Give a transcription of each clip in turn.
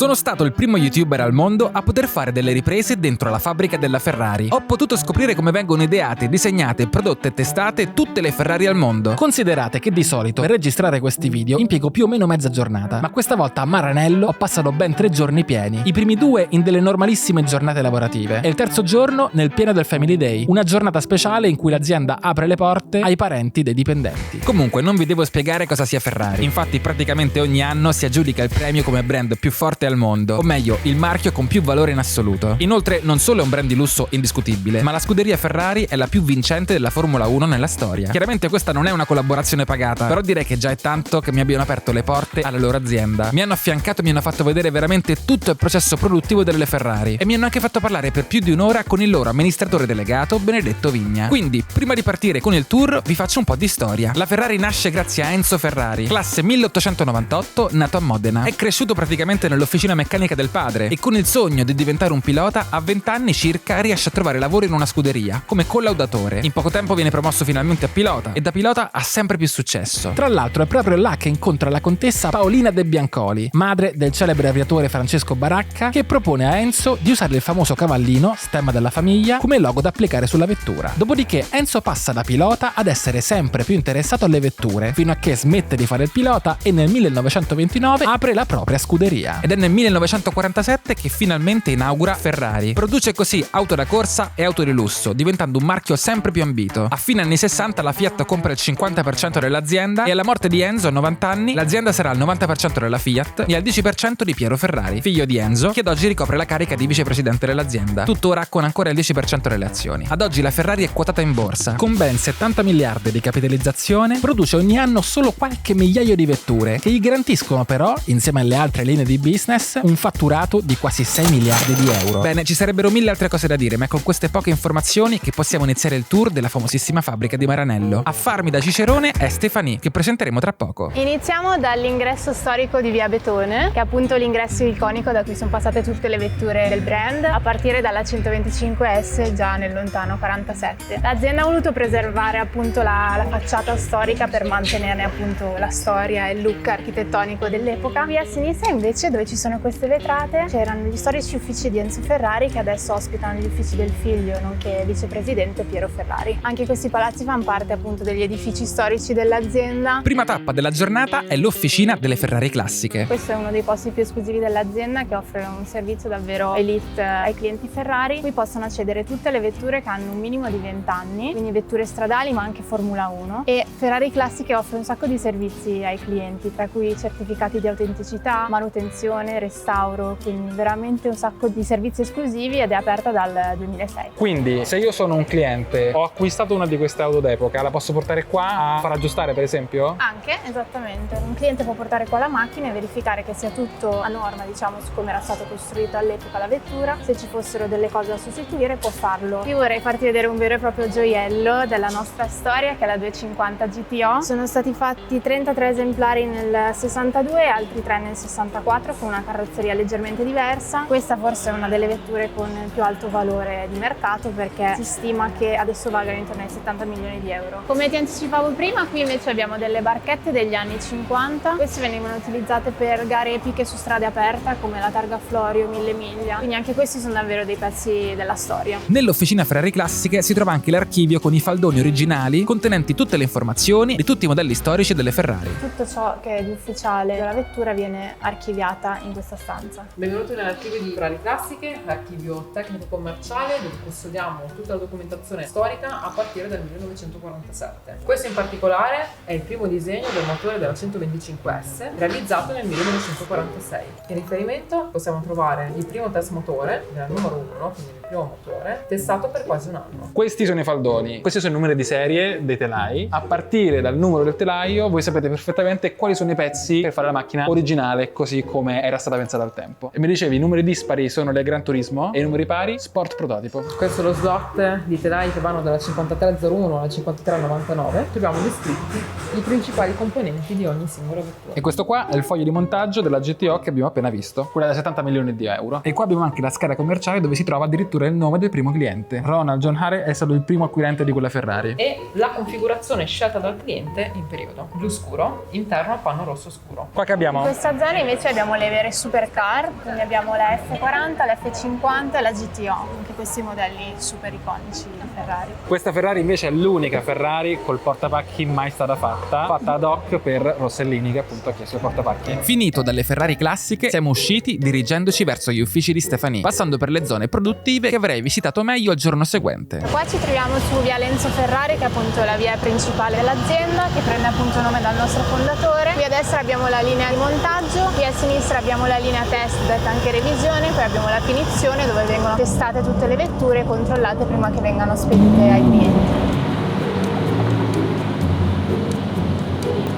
Sono stato il primo youtuber al mondo a poter fare delle riprese dentro la fabbrica della Ferrari. Ho potuto scoprire come vengono ideate, disegnate, prodotte e testate tutte le Ferrari al mondo. Considerate che di solito per registrare questi video impiego più o meno mezza giornata, ma questa volta a Maranello ho passato ben 3 giorni pieni. I primi 2 in delle normalissime giornate lavorative e il terzo giorno nel pieno del Family Day, una giornata speciale in cui l'azienda apre le porte ai parenti dei dipendenti. Comunque non vi devo spiegare cosa sia Ferrari. Infatti praticamente ogni anno si aggiudica il premio come brand più forte al mondo, o meglio, il marchio con più valore in assoluto. Inoltre non solo è un brand di lusso indiscutibile, ma la scuderia Ferrari è la più vincente della Formula 1 nella storia. Chiaramente questa non è una collaborazione pagata, però direi che già è tanto che mi abbiano aperto le porte alla loro azienda. Mi hanno affiancato e mi hanno fatto vedere veramente tutto il processo produttivo delle Ferrari e mi hanno anche fatto parlare per più di un'ora con il loro amministratore delegato Benedetto Vigna. Quindi, prima di partire con il tour, vi faccio un po' di storia. La Ferrari nasce grazie a Enzo Ferrari, classe 1898, nato a Modena. È cresciuto praticamente nell'officina meccanica del padre e con il sogno di diventare un pilota, a 20 anni circa riesce a trovare lavoro in una scuderia come collaudatore. In poco tempo viene promosso finalmente a pilota e da pilota ha sempre più successo. Tra l'altro è proprio là che incontra la contessa Paolina De Biancoli, madre del celebre aviatore Francesco Baracca, che propone a Enzo di usare il famoso cavallino, stemma della famiglia, come logo da applicare sulla vettura. Dopodiché Enzo passa da pilota ad essere sempre più interessato alle vetture, fino a che smette di fare il pilota e nel 1929 apre la propria scuderia. Ed è nel 1947 che finalmente inaugura Ferrari. Produce così auto da corsa e auto di lusso, diventando un marchio sempre più ambito. A fine anni 60 la Fiat compra il 50% dell'azienda e alla morte di Enzo a 90 anni l'azienda sarà al 90% della Fiat e al 10% di Piero Ferrari, figlio di Enzo, che ad oggi ricopre la carica di vicepresidente dell'azienda, tuttora con ancora il 10% delle azioni. Ad oggi la Ferrari è quotata in borsa. Con ben 70 miliardi di capitalizzazione, produce ogni anno solo qualche migliaio di vetture, che gli garantiscono però, insieme alle altre linee di business, un fatturato di quasi 6 miliardi di euro. Bene, ci sarebbero mille altre cose da dire, ma è con queste poche informazioni che possiamo iniziare il tour della famosissima fabbrica di Maranello. A farmi da cicerone è Stefani, che presenteremo tra poco. Iniziamo dall'ingresso storico di Via Betone, che è appunto l'ingresso iconico da cui sono passate tutte le vetture del brand, a partire dalla 125S già nel lontano 47. L'azienda ha voluto preservare appunto la facciata storica per mantenerne appunto la storia e il look architettonico dell'epoca. Qui a sinistra invece, dove ci sono queste vetrate, c'erano gli storici uffici di Enzo Ferrari, che adesso ospitano gli uffici del figlio nonché vicepresidente Piero Ferrari. Anche questi palazzi fanno parte appunto degli edifici storici dell'azienda. Prima tappa della giornata è l'officina delle Ferrari classiche. Questo è uno dei posti più esclusivi dell'azienda, che offre un servizio davvero elite ai clienti Ferrari. Qui possono accedere tutte le vetture che hanno un minimo di 20 anni, quindi vetture stradali ma anche Formula 1, e Ferrari Classiche offre un sacco di servizi ai clienti, tra cui certificati di autenticità, manutenzione, restauro, quindi veramente un sacco di servizi esclusivi, ed è aperta dal 2006. Quindi se io sono un cliente, ho acquistato una di queste auto d'epoca, la posso portare qua a far aggiustare per esempio? Anche, esattamente. Un cliente può portare qua la macchina e verificare che sia tutto a norma, diciamo, su come era stato costruito all'epoca la vettura. Se ci fossero delle cose da sostituire può farlo. Qui vorrei farti vedere un vero e proprio gioiello della nostra storia, che è la 250 GTO. Sono stati fatti 33 esemplari nel 62 e altri 3 nel 64, con una carrozzeria leggermente diversa. Questa forse è una delle vetture con il più alto valore di mercato, perché si stima che adesso valgano intorno ai 70 milioni di euro. Come ti anticipavo prima, qui invece abbiamo delle barchette degli anni 50. Queste venivano utilizzate per gare epiche su strade aperte come la Targa Florio, 1000 miglia, quindi anche questi sono davvero dei pezzi della storia. Nell'officina Ferrari Classiche si trova anche l'archivio con i faldoni originali contenenti tutte le informazioni di tutti i modelli storici delle Ferrari. Tutto ciò che è di ufficiale della vettura viene archiviata in questa stanza. Benvenuti nell'archivio di Ferrari Classiche, l'archivio tecnico-commerciale dove custodiamo tutta la documentazione storica a partire dal 1947. Questo in particolare è il primo disegno del motore della 125S realizzato nel 1946. In riferimento possiamo trovare il primo test motore, della numero 1, quindi il primo motore, testato per quasi un anno. Questi sono i faldoni, questi sono i numeri di serie dei telai. A partire dal numero del telaio voi sapete perfettamente quali sono i pezzi per fare la macchina originale così come era stata pensata al tempo. E mi dicevi, i numeri dispari sono del Gran Turismo e i numeri pari Sport Prototipo. Questo è lo slot di telai che vanno dalla 5301 alla 5399. Troviamo descritti i principali componenti di ogni singola vettura. E questo qua è il foglio di montaggio della GTO che abbiamo appena visto, quella da 70 milioni di euro. E qua abbiamo anche la scheda commerciale dove si trova addirittura il nome del primo cliente. Ronald John Hare è stato il primo acquirente di quella Ferrari. E la configurazione scelta dal cliente in periodo: blu scuro, interno a panno rosso scuro. Qua che abbiamo? In questa zona invece abbiamo le vere sezione supercar, quindi abbiamo la F40, la F50 e la GTO, anche questi modelli super iconici di Ferrari. Questa Ferrari invece è l'unica Ferrari col portapacchi mai stata fatta ad hoc per Rossellini, che appunto ha chiesto il portapacchi. Finito dalle Ferrari classiche, siamo usciti dirigendoci verso gli uffici di Stephanie, passando per le zone produttive che avrei visitato meglio il giorno seguente. Qua ci troviamo su via Lenzo Ferrari, che è appunto la via principale dell'azienda, che prende appunto nome dal nostro fondatore. Qui a destra abbiamo la linea di montaggio, qui a sinistra abbiamo la linea test, detta anche revisione, poi abbiamo la finizione dove vengono testate tutte le vetture e controllate prima che vengano spedite ai clienti.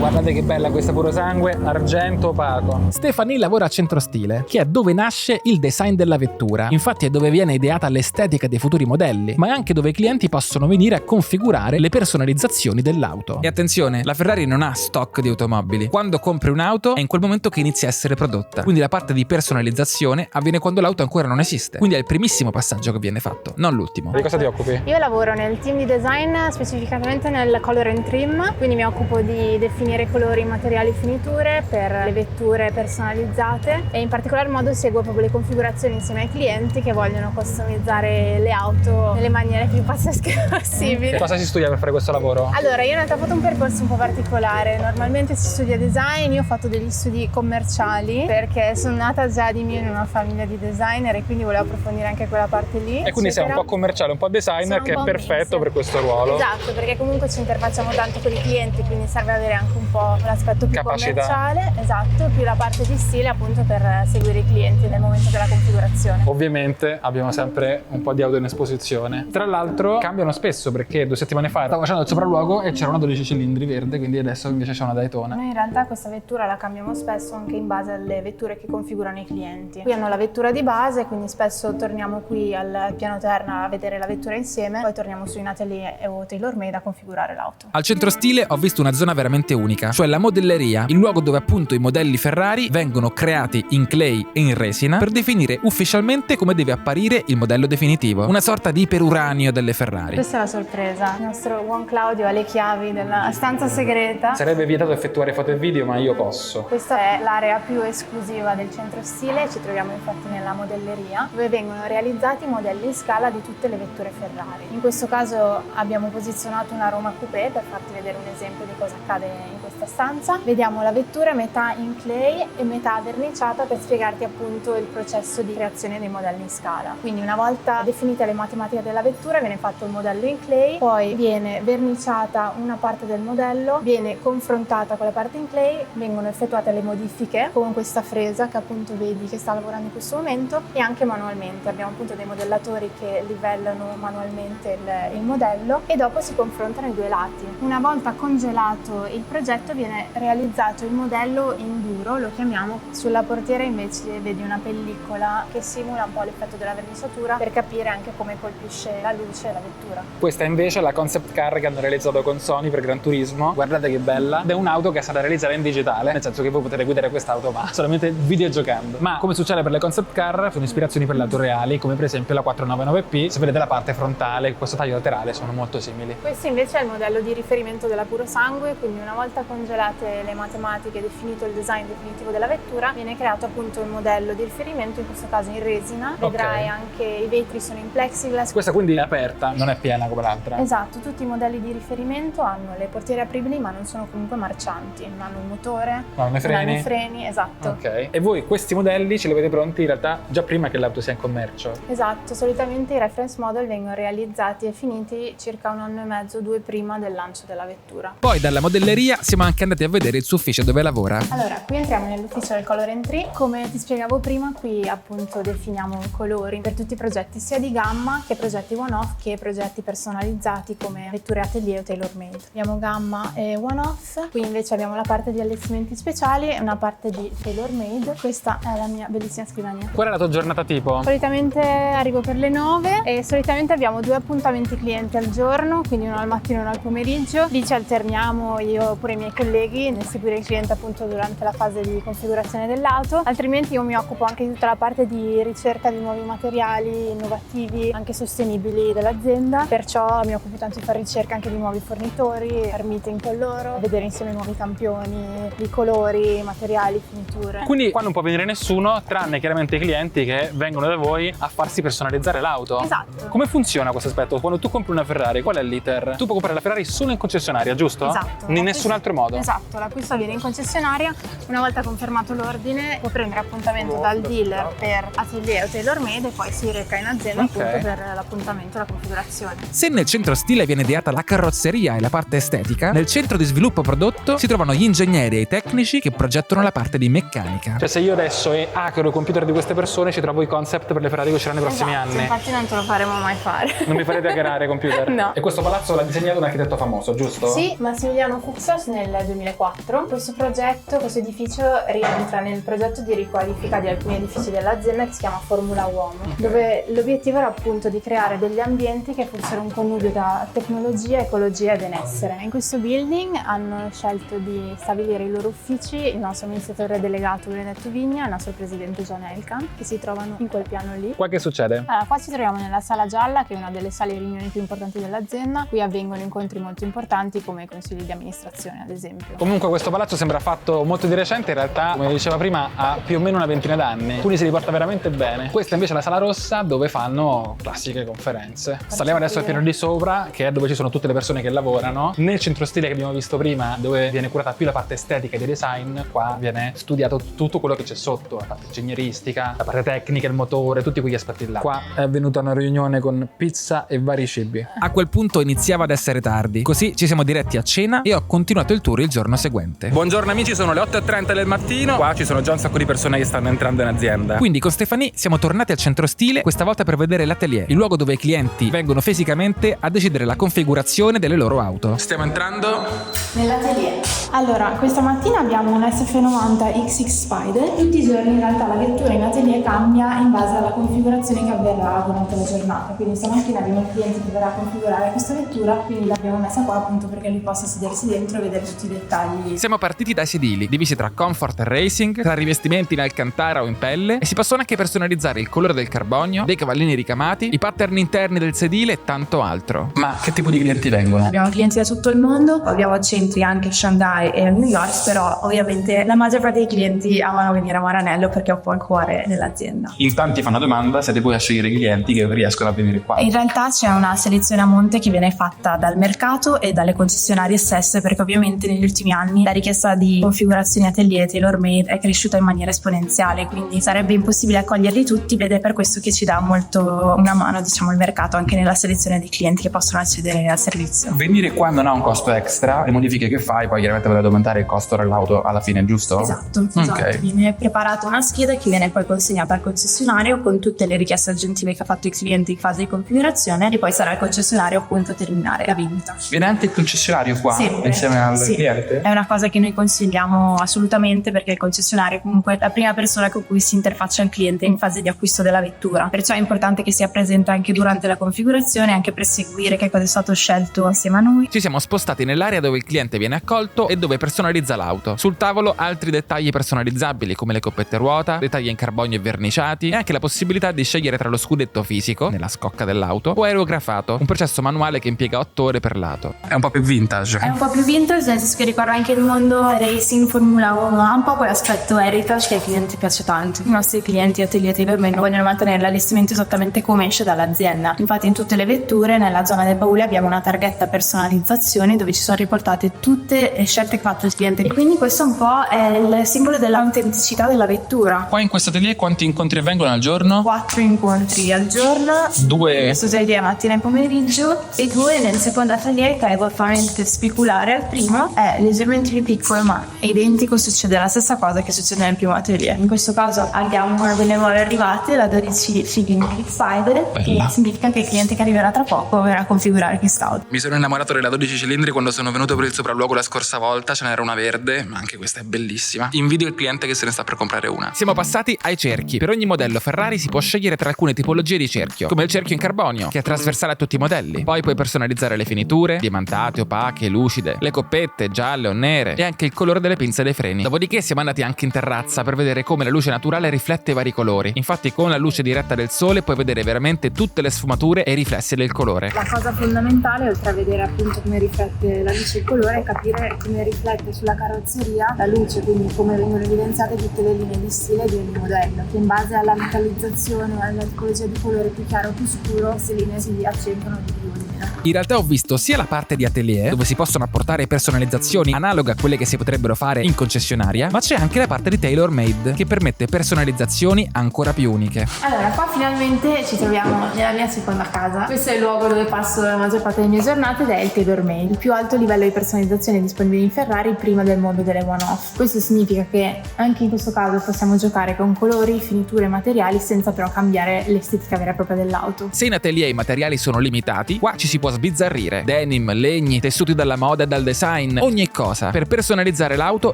Guardate che bella questa puro sangue, argento opaco. Stephanie lavora a Centrostile, che è dove nasce il design della vettura. Infatti è dove viene ideata l'estetica dei futuri modelli, ma è anche dove i clienti possono venire a configurare le personalizzazioni dell'auto. E attenzione, la Ferrari non ha stock di automobili. Quando compri un'auto è in quel momento che inizia a essere prodotta. Quindi la parte di personalizzazione avviene quando l'auto ancora non esiste. Quindi è il primissimo passaggio che viene fatto, non l'ultimo. Di cosa ti occupi? Io lavoro nel team di design, specificamente nel color and trim, quindi mi occupo di definire colori, materiali e finiture per le vetture personalizzate e in particolar modo seguo proprio le configurazioni insieme ai clienti che vogliono customizzare le auto nelle maniere più pazzesche possibili. Cosa si studia per fare questo lavoro? Allora, io in realtà ho fatto un percorso un po' particolare. Normalmente si studia design, io ho fatto degli studi commerciali perché sono nata già di mio in una famiglia di designer e quindi volevo approfondire anche quella parte lì. E quindi sei un po' commerciale, un po' designer, che è perfetto per questo ruolo. Esatto, perché comunque ci interfacciamo tanto con i clienti, quindi serve avere anche un po' l'aspetto più commerciale, esatto, più la parte di stile appunto per seguire i clienti nel momento della configurazione. Ovviamente abbiamo sempre un po' di auto in esposizione. Tra l'altro cambiano spesso, perché 2 settimane fa stavo facendo il sopralluogo e c'era una 12 cilindri verde, quindi adesso invece c'è una Daytona. Noi in realtà questa vettura la cambiamo spesso anche in base alle vetture che configurano i clienti. Qui hanno la vettura di base, quindi spesso torniamo qui al piano terra a vedere la vettura insieme, poi torniamo su in atelier o tailor-made a configurare l'auto. Al centro stile ho visto una zona veramente unica, cioè la modelleria, il luogo dove appunto i modelli Ferrari vengono creati in clay e in resina per definire ufficialmente come deve apparire il modello definitivo, una sorta di iperuranio delle Ferrari. Questa è la sorpresa, il nostro buon Claudio ha le chiavi della stanza segreta. Sarebbe vietato effettuare foto e video, ma io posso. Questa è l'area più esclusiva del centro stile, ci troviamo infatti nella modelleria dove vengono realizzati i modelli in scala di tutte le vetture Ferrari. In questo caso abbiamo posizionato una Roma Coupé per farti vedere un esempio di cosa accade in questa stanza. Vediamo la vettura metà in clay e metà verniciata per spiegarti appunto il processo di creazione dei modelli in scala. Quindi una volta definite le matematiche della vettura viene fatto il modello in clay, poi viene verniciata una parte del modello, viene confrontata con la parte in clay, vengono effettuate le modifiche con questa fresa che appunto vedi che sta lavorando in questo momento e anche manualmente. Abbiamo appunto dei modellatori che livellano manualmente il modello e dopo si confrontano i due lati. Una volta congelato il progetto viene realizzato il modello in duro, lo chiamiamo. Sulla portiera invece vedi una pellicola che simula un po' l'effetto della verniciatura per capire anche come colpisce la luce la vettura. Questa invece è la concept car che hanno realizzato con Sony per Gran Turismo. Guardate che bella, ed è un'auto che è stata realizzata in digitale, nel senso che voi potete guidare quest'auto ma solamente videogiocando. Ma come succede per le concept car, sono ispirazioni per le auto reali, come per esempio la 499P. Se vedete la parte frontale, questo taglio laterale sono molto simili. Questo invece è il modello di riferimento della Puro Sangue, quindi una volta congelate le matematiche e definito il design definitivo della vettura, viene creato appunto il modello di riferimento, in questo caso in resina. Vedrai anche i vetri sono in plexiglass. Questa quindi è aperta, non è piena come l'altra. Esatto, tutti i modelli di riferimento hanno le portiere apribili ma non sono comunque marcianti, non hanno un motore, non hanno i freni, esatto. Ok. E voi questi modelli ce li avete pronti in realtà già prima che l'auto sia in commercio? Esatto, solitamente i reference model vengono realizzati e finiti circa 1 anno e mezzo, 2 prima del lancio della vettura. Poi dalla modelleria siamo anche andati a vedere il suo ufficio dove lavora. Allora, qui entriamo nell'ufficio del Color Entry. Come ti spiegavo prima, qui appunto definiamo colori per tutti i progetti sia di gamma che progetti one-off che progetti personalizzati come vetture atelier o tailor-made. Abbiamo gamma e one-off, qui invece abbiamo la parte di allestimenti speciali e una parte di tailor-made. Questa è la mia bellissima scrivania. Qual è la tua giornata tipo? Solitamente arrivo per le 9 e solitamente abbiamo 2 appuntamenti clienti al giorno, quindi uno al mattino e uno al pomeriggio. Lì ci alterniamo io oppure i miei miei colleghi nel seguire il cliente appunto durante la fase di configurazione dell'auto, altrimenti io mi occupo anche di tutta la parte di ricerca di nuovi materiali innovativi, anche sostenibili dell'azienda, perciò mi occupo tanto di fare ricerca anche di nuovi fornitori, fare meeting con loro, vedere insieme nuovi campioni, di colori, materiali, finiture. Quindi qua non può venire nessuno tranne chiaramente i clienti che vengono da voi a farsi personalizzare l'auto. Esatto. Come funziona questo aspetto? Quando tu compri una Ferrari, qual è l'iter? Tu puoi comprare la Ferrari solo in concessionaria, giusto? Esatto. In nessun altro modo? Esatto, l'acquisto avviene in concessionaria, una volta confermato l'ordine può prendere appuntamento dal dealer per atelier o tailor made e poi si reca in azienda appunto per l'appuntamento e la configurazione. Se nel centro stile viene ideata la carrozzeria e la parte estetica, nel centro di sviluppo prodotto si trovano gli ingegneri e i tecnici che progettano la parte di meccanica. Cioè se io adesso hackero i computer di queste persone ci trovo i concept per le Ferrari che usciranno nei prossimi Esatto, anni. infatti non te lo faremo mai fare. Non mi farete hackerare i computer? No. E questo palazzo l'ha disegnato un architetto famoso, giusto? Sì, Massimiliano Fuchsas nel 2004. Questo edificio rientra nel progetto di riqualifica di alcuni edifici dell'azienda che si chiama Formula Uomo, dove l'obiettivo era appunto di creare degli ambienti che fossero un connubio tra tecnologia, ecologia e benessere. In questo building hanno scelto di stabilire i loro uffici il nostro amministratore delegato Benedetto Vigna e il nostro presidente John Elkann, che si trovano in quel piano lì. Qua che succede? Allora, qua ci troviamo nella sala gialla, che è una delle sale riunioni più importanti dell'azienda. Qui avvengono incontri molto importanti come i consigli di amministrazione, ad esempio. Comunque questo palazzo sembra fatto molto di recente, in realtà come diceva prima ha più o meno una ventina d'anni, quindi si riporta veramente bene. Questa invece è la sala rossa dove fanno classiche conferenze. Saliamo adesso al piano di sopra, che è dove ci sono tutte le persone che lavorano. Nel centro stile che abbiamo visto prima, dove viene curata più la parte estetica e di design, qua viene studiato tutto quello che c'è sotto, la parte ingegneristica, la parte tecnica, il motore, tutti quegli aspetti là. Qua è avvenuta una riunione con pizza e vari cibi. A quel punto iniziava ad essere tardi, così ci siamo diretti a cena e ho continuato il tour il giorno seguente. Buongiorno amici, sono le 8:30 del mattino, qua ci sono già un sacco di persone che stanno entrando in azienda. Quindi con Stefanie siamo tornati al centro stile, questa volta per vedere l'atelier, il luogo dove i clienti vengono fisicamente a decidere la configurazione delle loro auto. Stiamo entrando Nell'atelier. Allora, questa mattina abbiamo un SF90 XX Spider. Tutti i giorni in realtà la vettura in atelier cambia in base alla configurazione che avverrà durante la giornata. Quindi stamattina abbiamo il cliente che verrà a configurare questa vettura, quindi l'abbiamo messa qua appunto perché lui possa sedersi dentro e vedere tutti i dettagli. Siamo partiti dai sedili, divisi tra comfort e racing, tra rivestimenti in alcantara o in pelle, e si possono anche personalizzare il colore del carbonio, dei cavallini ricamati, i pattern interni del sedile e tanto altro. Ma che tipo di clienti vengono? Abbiamo clienti da tutto il mondo, abbiamo centri anche a Shanghai e a New York, però ovviamente la maggior parte dei clienti amano venire a Maranello perché è un po' il cuore dell'azienda. In tanti fanno domanda, siete voi a scegliere i clienti che riescono a venire qua? In realtà c'è una selezione a monte che viene fatta dal mercato e dalle concessionarie stesse, perché ovviamente negli ultimi anni la richiesta di configurazioni atelier tailor made è cresciuta in maniera esponenziale, quindi sarebbe impossibile accoglierli tutti ed è per questo che ci dà molto una mano, diciamo, il mercato anche nella selezione dei clienti che possono accedere al servizio. Venire qua non ha un costo extra, le modifiche che fai poi chiaramente potete aumentare il costo dell'auto alla fine, giusto? Esatto. Ok. Viene preparata una scheda che viene poi consegnata al concessionario con tutte le richieste aggiuntive che ha fatto il cliente in fase di configurazione e poi sarà il concessionario appunto a terminare la vendita. Viene anche il concessionario qua Sempre. insieme al Sì. cliente? È una cosa che noi consigliamo assolutamente perché il concessionario è comunque la prima persona con cui si interfaccia il cliente in fase di acquisto della vettura, perciò è importante che sia presente anche durante la configurazione, anche per seguire che cosa è stato scelto insieme a noi. Ci siamo spostati nell'area dove il cliente viene accolto e dove personalizza l'auto. Sul tavolo altri dettagli personalizzabili come le coppette ruota, dettagli in carbonio e verniciati e anche la possibilità di scegliere tra lo scudetto fisico, nella scocca dell'auto, o aerografato, un processo manuale che impiega 8 ore per lato. È un po' più vintage. È un po' più vintage, nel senso che ricorda anche il mondo racing, Formula 1, ha un po' quell'aspetto heritage che ai clienti piace tanto. I nostri clienti atelier tailor made vogliono mantenere l'allestimento esattamente come esce dall'azienda. Infatti in tutte le vetture nella zona del baule abbiamo una targhetta personalizzazioni dove ci sono riportate tutte le scelte che ha fatto il cliente e quindi questo un po' è il simbolo dell'autenticità della vettura. Qua in questo atelier quanti incontri avvengono al giorno? 4 incontri al giorno, 2. questo atelier mattina e pomeriggio e 2 nel secondo atelier che è evolutamente speculare al primo, è leggermente più piccolo ma è identico, succede la stessa cosa che succede nel primo atelier. In questo caso abbiamo una delle nuove arrivate, la 12 Figure Spider, che significa che il cliente che arriverà tra poco verrà a configurare quest'auto. Mi sono innamorato della 12 cilindri quando sono venuto per il sopralluogo la scorsa volta, ce n'era una verde, ma anche questa è bellissima. Invidio il cliente che se ne sta per comprare una. Siamo passati ai cerchi. Per ogni modello Ferrari si può scegliere tra alcune tipologie di cerchio, come il cerchio in carbonio, che è trasversale a tutti i modelli. Poi puoi personalizzare le finiture, diamantate, opache, lucide, le coppette, violette, gialle o nere e anche il colore delle pinze dei freni. Dopodiché siamo andati anche in terrazza per vedere come la luce naturale riflette i vari colori. Infatti con la luce diretta del sole puoi vedere veramente tutte le sfumature e i riflessi del colore. La cosa fondamentale, oltre a vedere appunto come riflette la luce e il colore, è capire come riflette sulla carrozzeria la luce, quindi come vengono evidenziate tutte le linee di stile di ogni modello. Che in base alla metallizzazione e alla tipologia di colore più chiaro o più scuro, queste linee si accentuano di più o di meno. In realtà ho visto sia la parte di atelier, dove si possono apportare personalizzazioni analoghe a quelle che si potrebbero fare in concessionaria, ma c'è anche la parte di tailor made, che permette personalizzazioni ancora più uniche. Allora, qua finalmente ci troviamo nella mia seconda casa. Questo è il luogo dove passo la maggior parte delle mie giornate ed è il tailor made, il più alto livello di personalizzazione disponibile in Ferrari prima del mondo delle one-off. Questo significa che anche in questo caso possiamo giocare con colori, finiture e materiali senza però cambiare l'estetica vera e propria dell'auto. Se in atelier i materiali sono limitati, qua ci si può sbizzarrire. Denim, legni, tessuti dalla moda e dal design, ogni cosa. Per personalizzare l'auto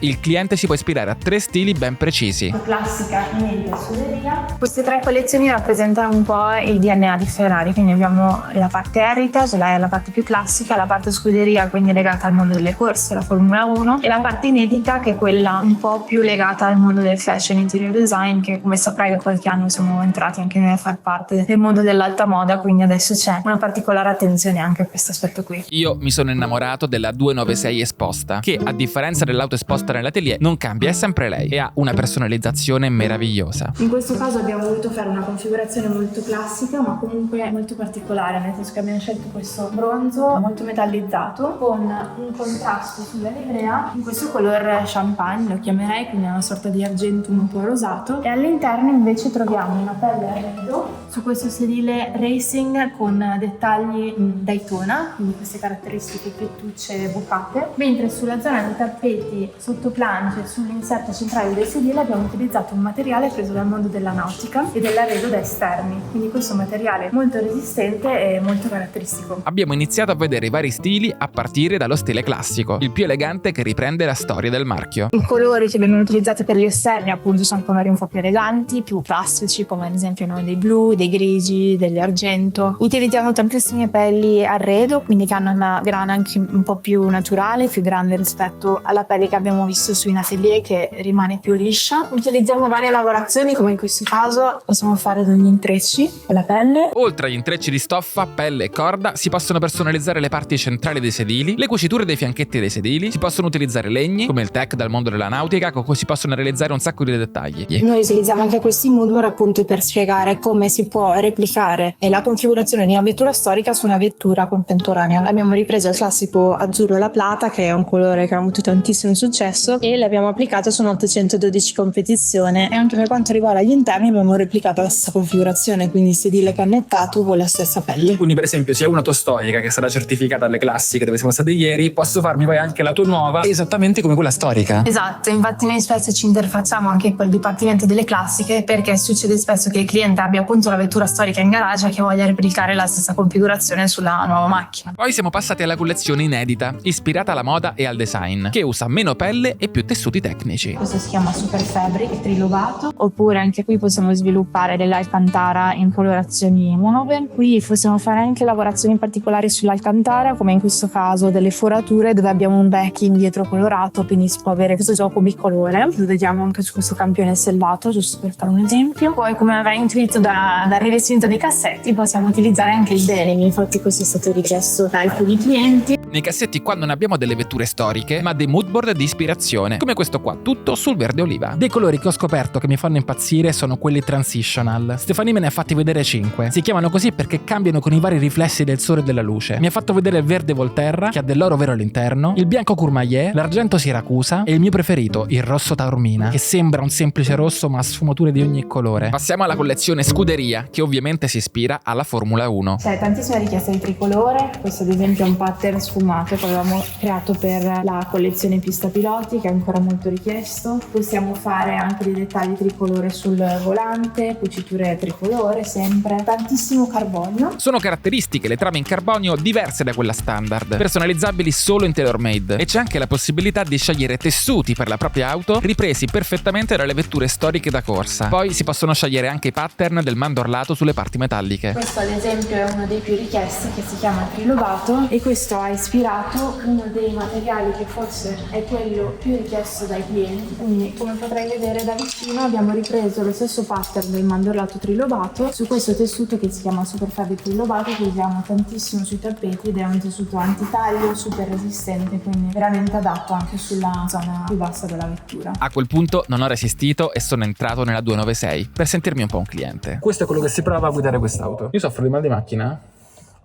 il cliente si può ispirare a 3 stili ben precisi. Classica, inedita e scuderia. Queste 3 collezioni rappresentano un po' il DNA di Ferrari, quindi abbiamo la parte heritage, la parte più classica, la parte scuderia, quindi legata al mondo delle corse, la Formula 1, e la parte inedita, che è quella un po' più legata al mondo del fashion interior design, che come saprai da qualche anno siamo entrati anche noi a far parte del mondo dell'alta moda, quindi adesso c'è una particolare attenzione anche a questo aspetto qui. Io mi sono innamorato della 296 esposta, che a differenza dell'auto esposta nell'atelier non cambia, è sempre lei e ha una personalizzazione meravigliosa. In questo caso abbiamo voluto fare una configurazione molto classica ma comunque molto particolare, nel senso che abbiamo scelto questo bronzo molto metallizzato con un contrasto sulla livrea in questo color champagne, lo chiamerei, quindi è una sorta di argento un po' rosato, e all'interno invece troviamo una pelle arredo su questo sedile racing con dettagli Daytona, quindi queste caratteristiche fettucce bucate, mentre sulla zona dei tappeti sotto planche e sull'inserto centrale del sedile abbiamo utilizzato un materiale preso dal mondo della nautica e dell'arredo da esterni, quindi questo materiale molto resistente e molto caratteristico. Abbiamo iniziato a vedere i vari stili a partire dallo stile classico, il più elegante che riprende la storia del marchio. I colori che vengono utilizzati per gli esterni appunto sono colori un po' più eleganti, più plastici, come ad esempio noi dei blu, dei grigi, degli argento. Utilizziamo tantissime pelli arredo, quindi che hanno una grana anche un po' più naturale, più grande rispetto alla pelle che abbiamo visto su in atelier, che rimane più liscia. Utilizziamo varie lavorazioni, come in questo caso possiamo fare degli intrecci con la pelle. Oltre agli intrecci di stoffa, pelle e corda si possono personalizzare le parti centrali dei sedili, le cuciture dei fianchetti dei sedili, si possono utilizzare legni come il tech dal mondo della nautica, con cui si possono realizzare un sacco di dettagli. Noi utilizziamo anche questi moodboard appunto per spiegare come si può replicare la configurazione di una vettura storica su una vettura contemporanea. Abbiamo ripreso il classico azzurro e la plata, che è un colore che ha avuto tantissimo successo, e l'abbiamo applicato su un 812 competizione, e anche per quanto riguarda gli interni abbiamo replicato la stessa configurazione, quindi sedile cannettato con la stessa pelle. Quindi per esempio se ho un'auto storica che sarà certificata alle classiche dove siamo stati ieri, posso farmi poi anche l'auto nuova esattamente come quella storica. Esatto, infatti noi spesso ci interfacciamo anche col dipartimento delle classiche, perché succede spesso che il cliente abbia appunto la vettura storica in garage e che voglia replicare la stessa configurazione sulla nuova macchina. Poi siamo passati alla collezione inedita, ispirata alla moda e al design, che usa meno pelle e più tessuti tecnici. Questo si chiama Super Fabric trilobato, oppure anche qui possiamo sviluppare dell'alcantara in colorazioni nuove. Qui possiamo fare anche lavorazioni particolari sull'alcantara, come in questo caso delle forature dove abbiamo un backing dietro colorato, quindi si può avere questo gioco bicolore. Lo vediamo anche su questo campione selvato, giusto per fare un esempio. Poi, come avrai intuito dal rivestimento dei cassetti, possiamo utilizzare anche il denim, infatti questo è stato richiesto da alcuni clienti. Nei cassetti qua non abbiamo delle vetture storiche, ma dei moodboard di ispirazione, come questo qua, tutto sul verde oliva. Dei colori che ho scoperto che mi fanno impazzire sono quelli transitional. Stefani me ne ha fatti vedere 5. Si chiamano così perché cambiano con i vari riflessi del sole e della luce. Mi ha fatto vedere il verde Volterra, che ha dell'oro vero all'interno, il bianco Courmayeur, l'argento Siracusa e il mio preferito, il rosso Taormina, che sembra un semplice rosso ma ha sfumature di ogni colore. Passiamo alla collezione Scuderia, che ovviamente si ispira alla Formula 1. C'è tantissima richiesta di tricolore, questo ad esempio è un pattern sfumato che avevamo creato per la collezione pista piloti, che è ancora molto richiesto. Possiamo fare anche dei dettagli tricolore sul volante, cuciture tricolore sempre, tantissimo carbonio. Sono caratteristiche le trame in carbonio diverse da quella standard, personalizzabili solo in tailor made, e c'è anche la possibilità di scegliere tessuti per la propria auto ripresi perfettamente dalle vetture storiche da corsa. Poi si possono scegliere anche i pattern del mandorlato sulle parti metalliche. Questo ad esempio è uno dei più richiesti, che si chiama trilobato, e questo ha ispirato ispirato uno dei materiali che forse è quello più richiesto dai clienti. Quindi, come potrai vedere da vicino, abbiamo ripreso lo stesso pattern del mandorlato trilobato su questo tessuto che si chiama Super Fabric trilobato, che usiamo tantissimo sui tappeti ed è un tessuto antitaglio, super resistente, quindi veramente adatto anche sulla zona più bassa della vettura. A quel punto non ho resistito e sono entrato nella 296 per sentirmi un po' un cliente. Questo è quello che si prova a guidare quest'auto. Io soffro di mal di macchina.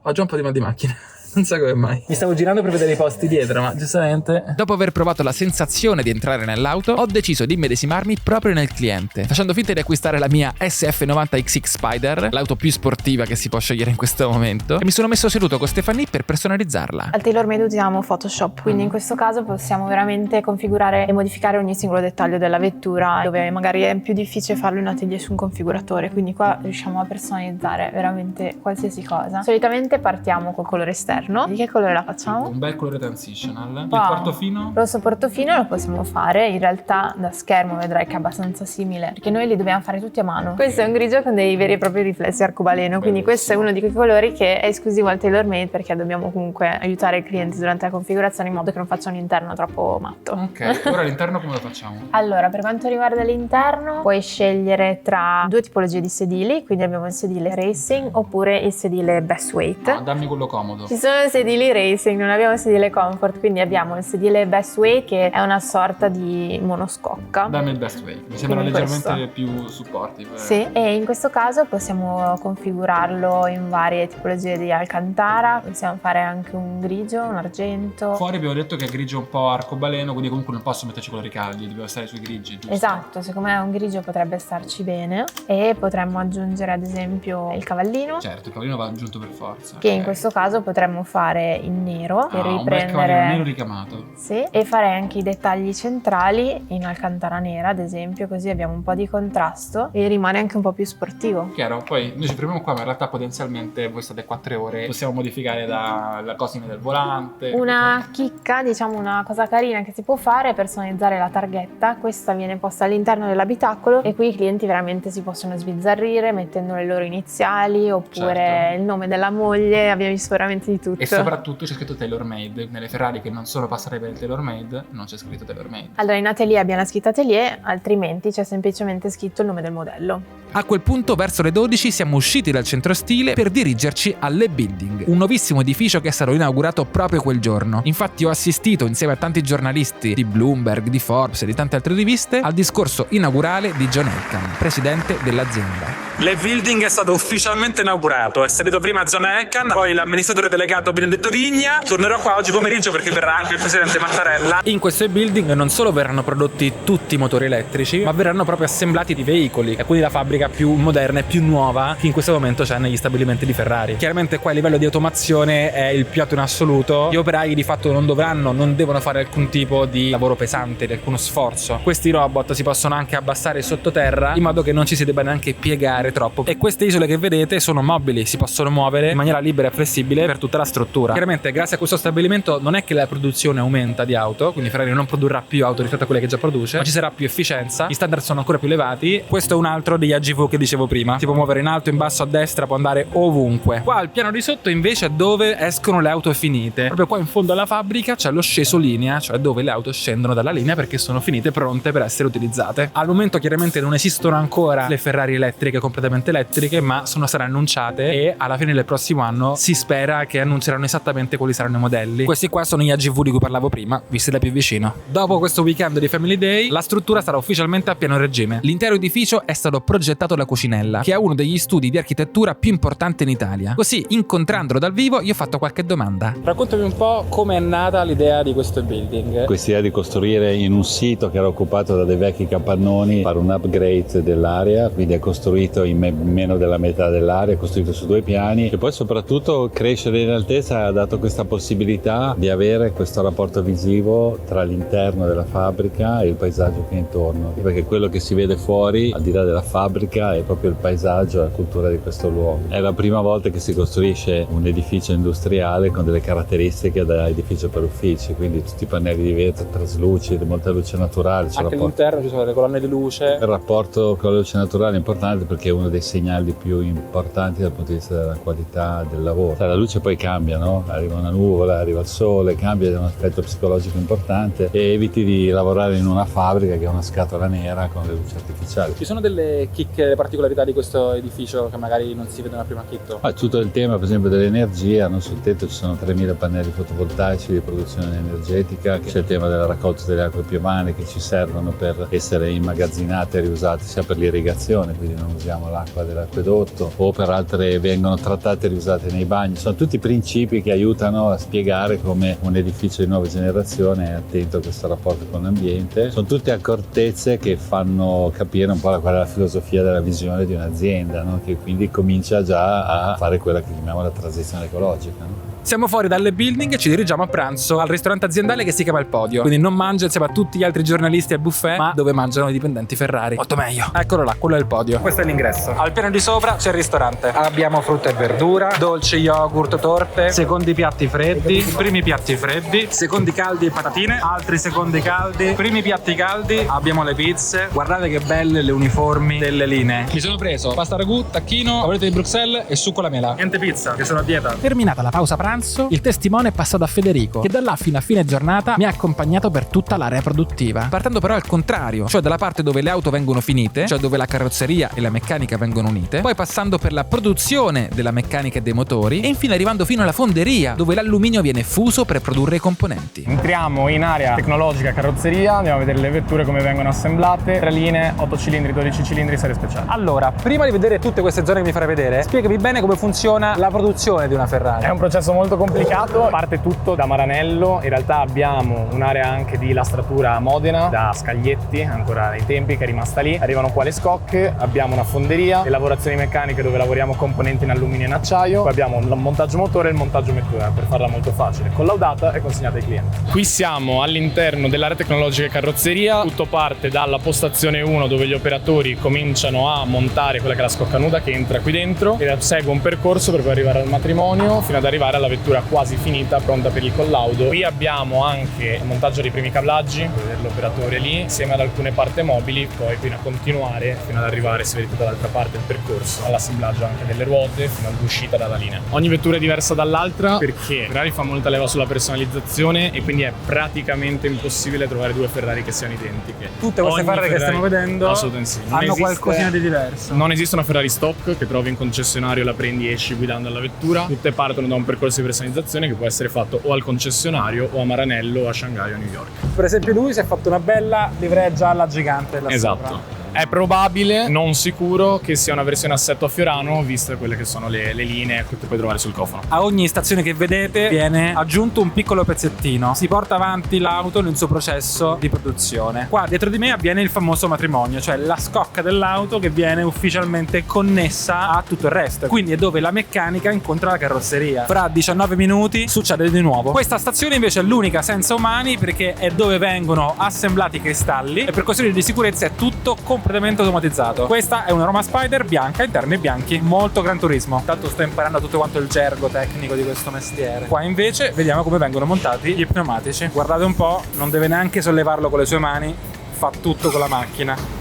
Ho già un po' di mal di macchina. Non so come mai. Mi stavo girando per vedere i posti dietro, ma giustamente... Dopo aver provato la sensazione di entrare nell'auto, ho deciso di immedesimarmi proprio nel cliente, facendo finta di acquistare la mia SF90XX Spider, l'auto più sportiva che si può scegliere in questo momento, e mi sono messo seduto con Stefani per personalizzarla. Al TaylorMade usiamo Photoshop, quindi in questo caso possiamo veramente configurare e modificare ogni singolo dettaglio della vettura, dove magari è più difficile farlo in atelier su un configuratore, quindi qua riusciamo a personalizzare veramente qualsiasi cosa. Solitamente partiamo col colore esterno. Di che colore la facciamo? Un bel colore transitional. Wow. Il portofino? Rosso portofino lo possiamo fare, in realtà da schermo vedrai che è abbastanza simile, perché noi li dobbiamo fare tutti a mano. Questo è un grigio con dei veri e propri riflessi arcobaleno, quindi questo è uno di quei colori che è esclusivo al TaylorMade, perché dobbiamo comunque aiutare i clienti durante la configurazione in modo che non faccia un interno troppo matto. Ok, ora l'interno come lo facciamo? Allora, per quanto riguarda l'interno, puoi scegliere tra due tipologie di sedili, quindi abbiamo il sedile racing oppure il sedile best weight. No, dammi quello comodo. Ci sono sedili racing, non abbiamo sedile comfort, quindi abbiamo il sedile best weight che è una sorta di monoscocca. Dammi il best weight, mi sembra Quindi leggermente più supportive. Sì, e in questo caso possiamo configurarlo in varie tipologie di alcantara, possiamo fare anche un grigio, un argento. Fuori abbiamo detto che è grigio un po' arcobaleno, quindi comunque non posso metterci colori caldi, dobbiamo stare sui grigi, giusto? Esatto, secondo me un grigio potrebbe starci bene e potremmo aggiungere ad esempio il cavallino. Certo, il cavallino va aggiunto per forza. Che in questo caso potremmo fare in nero per un bel cavallino riprendere nero ricamato. sì, e fare anche i dettagli centrali in alcantara nera ad esempio, così abbiamo un po' di contrasto e rimane anche un po' più sportivo. Chiaro, poi noi ci fermiamo qua, ma in realtà potenzialmente voi state 4 ore, possiamo modificare la cosina del volante. Una chicca, diciamo una cosa carina che si può fare è personalizzare la targhetta. Questa viene posta all'interno dell'abitacolo e qui i clienti veramente si possono sbizzarrire mettendo le loro iniziali oppure Certo. il nome della moglie, abbiamo visto veramente di tutto. E soprattutto c'è scritto TaylorMade. Nelle Ferrari che non sono passate per il TaylorMade non c'è scritto TaylorMade. Allora in atelier abbiamo la scritta atelier, altrimenti c'è semplicemente scritto il nome del modello. A quel punto, verso le 12, siamo usciti dal centro stile per dirigerci alle Building, un nuovissimo edificio che è stato inaugurato proprio quel giorno. Infatti ho assistito, insieme a tanti giornalisti di Bloomberg, di Forbes e di tante altre riviste, al discorso inaugurale di John Elkann, presidente dell'azienda. Le Building è stato ufficialmente inaugurato, è salito prima John Elkann, poi l'amministratore delegato Benedetto Vigna. Tornerò qua oggi pomeriggio perché verrà anche il presidente Mattarella. In queste building non solo verranno prodotti tutti i motori elettrici, ma verranno proprio assemblati di veicoli, e quindi la fabbrica più moderna e più nuova che in questo momento c'è negli stabilimenti di Ferrari. Chiaramente qua a livello di automazione è il più alto in assoluto. Gli operai di fatto non devono fare alcun tipo di lavoro pesante, di alcuno sforzo. Questi robot si possono anche abbassare sottoterra in modo che non ci si debba neanche piegare troppo. E queste isole che vedete sono mobili, si possono muovere in maniera libera e flessibile per tutta la struttura. Chiaramente grazie a questo stabilimento non è che la produzione aumenta di auto, quindi Ferrari non produrrà più auto rispetto a quelle che già produce, ma ci sarà più efficienza, gli standard sono ancora più elevati. Questo è un altro degli AGV che dicevo prima, si può muovere in alto, in basso, a destra, può andare ovunque. Qua al piano di sotto invece è dove escono le auto finite. Proprio qua in fondo alla fabbrica c'è lo sceso linea, cioè dove le auto scendono dalla linea perché sono finite, pronte per essere utilizzate. Al momento chiaramente non esistono ancora le Ferrari elettriche completamente elettriche, ma sono state annunciate e alla fine del prossimo anno si spera che annunceranno esattamente quali saranno i modelli. Questi qua sono gli AGV di cui parlavo prima, visti da più vicino. Dopo questo weekend di Family Day, la struttura sarà ufficialmente a pieno regime. L'intero edificio è stato progettato da Cucinella, che è uno degli studi di architettura più importanti in Italia. Così, incontrandolo dal vivo, gli ho fatto qualche domanda. Raccontami un po' come è nata l'idea di questo building. Questa idea di costruire in un sito che era occupato da dei vecchi capannoni, fare un upgrade dell'area, quindi è costruito in meno della metà dell'area, è costruito su 2 piani, e poi soprattutto crescere in altezza ha dato questa possibilità di avere questo rapporto visivo tra l'interno della fabbrica e il paesaggio che è intorno, perché quello che si vede fuori, al di là della fabbrica, è proprio il paesaggio e la cultura di questo luogo. È la prima volta che si costruisce un edificio industriale con delle caratteristiche da edificio per uffici, quindi tutti i pannelli di vetro traslucidi, molta luce naturale. Anche all'interno ci sono le colonne di luce. Il rapporto con la luce naturale è importante perché è uno dei segnali più importanti dal punto di vista della qualità del lavoro. La luce poi cambia, no? Arriva una nuvola, arriva il sole, cambia, è un aspetto psicologico importante e eviti di lavorare in una fabbrica che è una scatola nera con le luci artificiali. Ci sono delle chicche, le particolarità di questo edificio che magari non si vedono a prima acchito? Tutto il tema per esempio dell'energia, no? Sul tetto ci sono 3.000 pannelli fotovoltaici di produzione energetica, c'è il tema della raccolta delle acque piovane che ci servono per essere immagazzinate e riusate sia per l'irrigazione, quindi non usiamo l'acqua dell'acquedotto, o per altre vengono trattate e riusate nei bagni. Sono tutti principi che aiutano a spiegare come un edificio di nuova generazione è attento a questo rapporto con l'ambiente. Sono tutte accortezze che fanno capire un po' qual è la filosofia della visione di un'azienda, no? Che quindi comincia già a fare quella che chiamiamo la transizione ecologica, no? Siamo fuori dalle building e ci dirigiamo a pranzo al ristorante aziendale che si chiama Il Podio. Quindi non mangio insieme a tutti gli altri giornalisti al buffet, ma dove mangiano i dipendenti Ferrari. Molto meglio. Eccolo là, quello è Il Podio. Questo è l'ingresso. Al piano di sopra c'è il ristorante. Abbiamo frutta e verdura, dolci, yogurt, torte, secondi piatti freddi, primi piatti freddi, secondi caldi e patatine, altri secondi caldi, primi piatti caldi, abbiamo le pizze. Guardate che belle le uniformi delle linee. Mi sono preso pasta ragù, tacchino, tavolette di Bruxelles e succo alla mela. Niente pizza, che sono a dieta. Terminata la pausa pranzo, il testimone è passato a Federico, che da là fino a fine giornata mi ha accompagnato per tutta l'area produttiva. Partendo però al contrario, cioè dalla parte dove le auto vengono finite, cioè dove la carrozzeria e la meccanica vengono unite, poi passando per la produzione della meccanica e dei motori e infine arrivando fino alla fonderia, dove l'alluminio viene fuso per produrre i componenti. Entriamo in area tecnologica carrozzeria, andiamo a vedere le vetture come vengono assemblate, 3 linee, 8 cilindri, 12 cilindri, serie speciale. Allora, prima di vedere tutte queste zone che mi farai vedere, spiegami bene come funziona la produzione di una Ferrari. È un processo molto complicato, parte tutto da Maranello, in realtà abbiamo un'area anche di lastratura a Modena, da Scaglietti, ancora nei tempi, che è rimasta lì, arrivano qua le scocche, abbiamo una fonderia, le lavorazioni meccaniche dove lavoriamo componenti in alluminio e in acciaio, poi abbiamo il montaggio motore e il montaggio vettura, per farla molto facile, collaudata e consegnata ai clienti. Qui siamo all'interno dell'area tecnologica e carrozzeria, tutto parte dalla postazione 1 dove gli operatori cominciano a montare quella che è la scocca nuda che entra qui dentro e segue un percorso per poi arrivare al matrimonio fino ad arrivare alla vettura quasi finita, pronta per il collaudo. Qui abbiamo anche il montaggio dei primi cablaggi, vedere l'operatore lì, insieme ad alcune parti mobili, poi fino a continuare fino ad arrivare, se vedete dall'altra parte il percorso, all'assemblaggio anche delle ruote fino all'uscita dalla linea. Ogni vettura è diversa dall'altra perché Ferrari fa molta leva sulla personalizzazione e quindi è praticamente impossibile trovare due Ferrari che siano identiche. Tutte queste Ferrari che stiamo vedendo assolutamente sì. hanno qualcosina di diverso. Non esiste una Ferrari stock che trovi in concessionario, la prendi e esci guidando la vettura. Tutte partono da un percorso di personalizzazione che può essere fatto o al concessionario o a Maranello, a Shanghai o a New York. Per esempio lui si è fatto una bella livrea gialla gigante là esatto sopra. È probabile, non sicuro, che sia una versione assetto a Fiorano, viste quelle che sono le linee che puoi trovare sul cofano. A ogni stazione che vedete viene aggiunto un piccolo pezzettino. Si porta avanti l'auto nel suo processo di produzione. Qua dietro di me avviene il famoso matrimonio, cioè la scocca dell'auto che viene ufficialmente connessa a tutto il resto. Quindi è dove la meccanica incontra la carrozzeria. Fra 19 minuti succede di nuovo. Questa stazione invece è l'unica senza umani perché è dove vengono assemblati i cristalli e per questioni di sicurezza è tutto completamente automatizzato. Questa è una Roma Spider bianca, interni bianchi, molto Gran Turismo. Tanto sto imparando tutto quanto il gergo tecnico di questo mestiere. Qua invece vediamo come vengono montati gli pneumatici. Guardate un po', non deve neanche sollevarlo con le sue mani, fa tutto con la macchina.